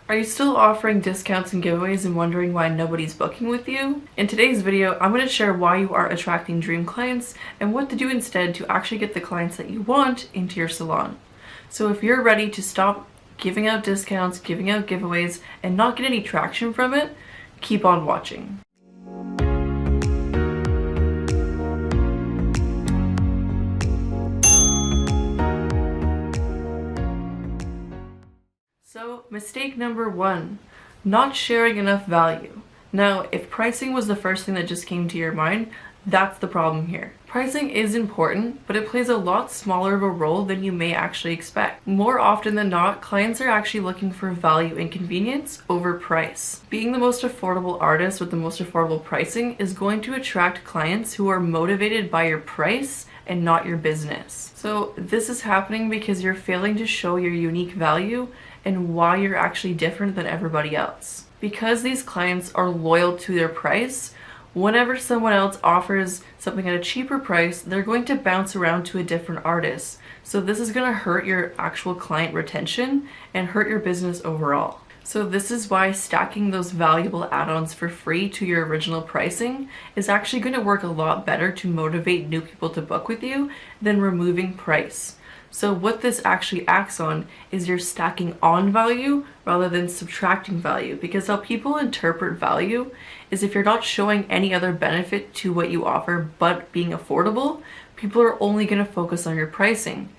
Are you still offering discounts and giveaways and wondering why nobody's booking with you? In today's video, I'm going to share why you aren't attracting dream clients and what to do instead to actually get the clients that you want into your salon. So if you're ready to stop giving out discounts, giving out giveaways, and not get any traction from it, keep on watching. So, mistake number one, not sharing enough value. Now, if pricing was the first thing that just came to your mind, that's the problem here. Pricing is important, but it plays a lot smaller of a role than you may actually expect. More often than not, clients are actually looking for value and convenience over price. Being the most affordable artist with the most affordable pricing is going to attract clients who are motivated by your price and not your business. So this is happening because you're failing to show your unique value and why you're actually different than everybody else. Because these clients are loyal to their price, whenever someone else offers something at a cheaper price, they're going to bounce around to a different artist. So this is going to hurt your actual client retention and hurt your business overall. So this is why stacking those valuable add-ons for free to your original pricing is actually going to work a lot better to motivate new people to book with you than removing price. So what this actually acts on is you're stacking on value rather than subtracting value, because how people interpret value is if you're not showing any other benefit to what you offer but being affordable, people are only going to focus on your pricing.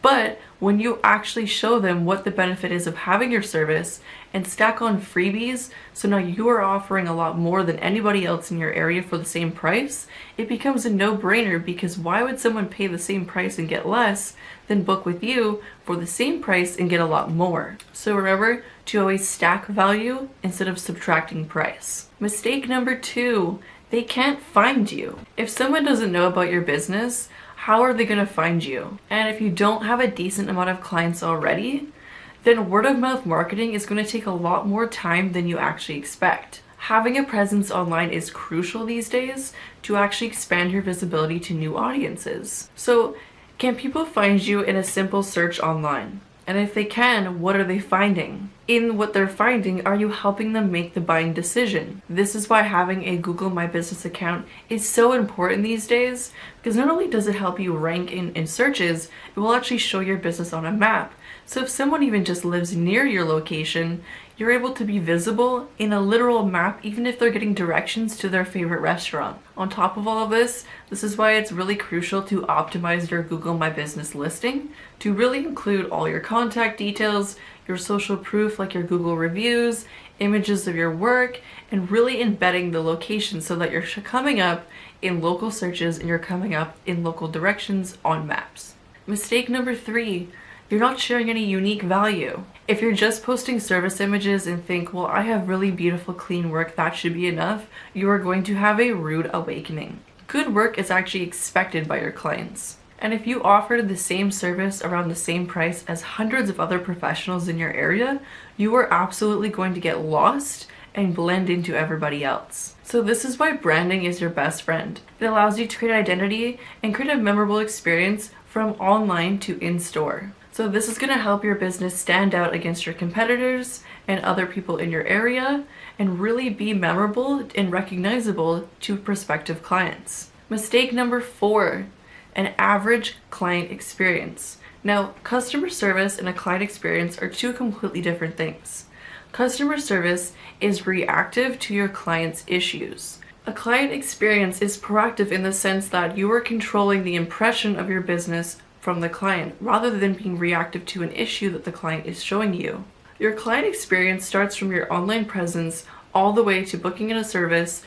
But when you actually show them what the benefit is of having your service and stack on freebies, so now you are offering a lot more than anybody else in your area for the same price, it becomes a no-brainer, because why would someone pay the same price and get less than book with you for the same price and get a lot more? So remember to always stack value instead of subtracting price. Mistake number two, they can't find you. If someone doesn't know about your business, how are they going to find you? And if you don't have a decent amount of clients already, then word of mouth marketing is going to take a lot more time than you actually expect. Having a presence online is crucial these days to actually expand your visibility to new audiences. So, can people find you in a simple search online? And if they can, what are they finding? In what they're finding, are you helping them make the buying decision? This is why having a Google My Business account is so important these days, because not only does it help you rank in searches, it will actually show your business on a map. So if someone even just lives near your location, you're able to be visible in a literal map, even if they're getting directions to their favorite restaurant. On top of all of this is why it's really crucial to optimize your Google My Business listing to really include all your contact details, your social proof like your Google reviews, images of your work, and really embedding the location so that you're coming up in local searches and you're coming up in local directions on maps. Mistake number three, you're not sharing any unique value. If you're just posting service images and think, well, I have really beautiful, clean work, that should be enough, you are going to have a rude awakening. Good work is actually expected by your clients. And if you offer the same service around the same price as hundreds of other professionals in your area, you are absolutely going to get lost and blend into everybody else. So this is why branding is your best friend. It allows you to create identity and create a memorable experience from online to in-store. So this is going to help your business stand out against your competitors and other people in your area and really be memorable and recognizable to prospective clients. Mistake number four, an average client experience. Now, customer service and a client experience are two completely different things. Customer service is reactive to your client's issues. A client experience is proactive in the sense that you are controlling the impression of your business from the client rather than being reactive to an issue that the client is showing you. Your client experience starts from your online presence all the way to booking in a service,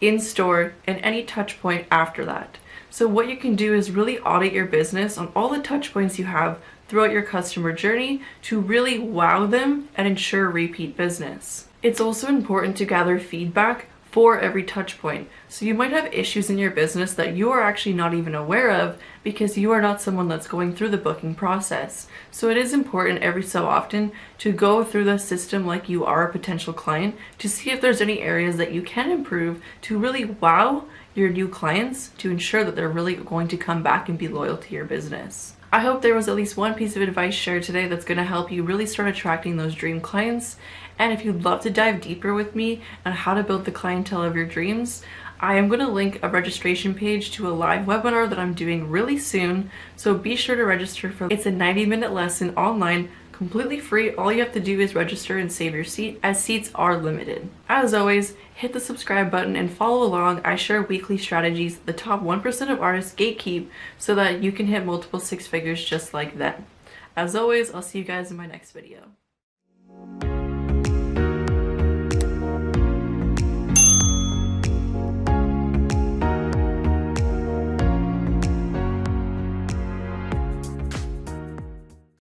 in store, and any touch point after that. So what you can do is really audit your business on all the touch points you have throughout your customer journey to really wow them and ensure repeat business. It's also important to gather feedback for every touch point. So you might have issues in your business that you are actually not even aware of because you are not someone that's going through the booking process. So it is important every so often to go through the system like you are a potential client to see if there's any areas that you can improve to really wow your new clients to ensure that they're really going to come back and be loyal to your business. I hope there was at least one piece of advice shared today that's going to help you really start attracting those dream clients. And if you'd love to dive deeper with me on how to build the clientele of your dreams, I am going to link a registration page to a live webinar that I'm doing really soon, so be sure to register for it. It's a 90-minute lesson online, completely free. All you have to do is register and save your seat, as seats are limited. As always, hit the subscribe button and follow along. I share weekly strategies the top 1% of artists gatekeep so that you can hit multiple six figures just like them. As always, I'll see you guys in my next video.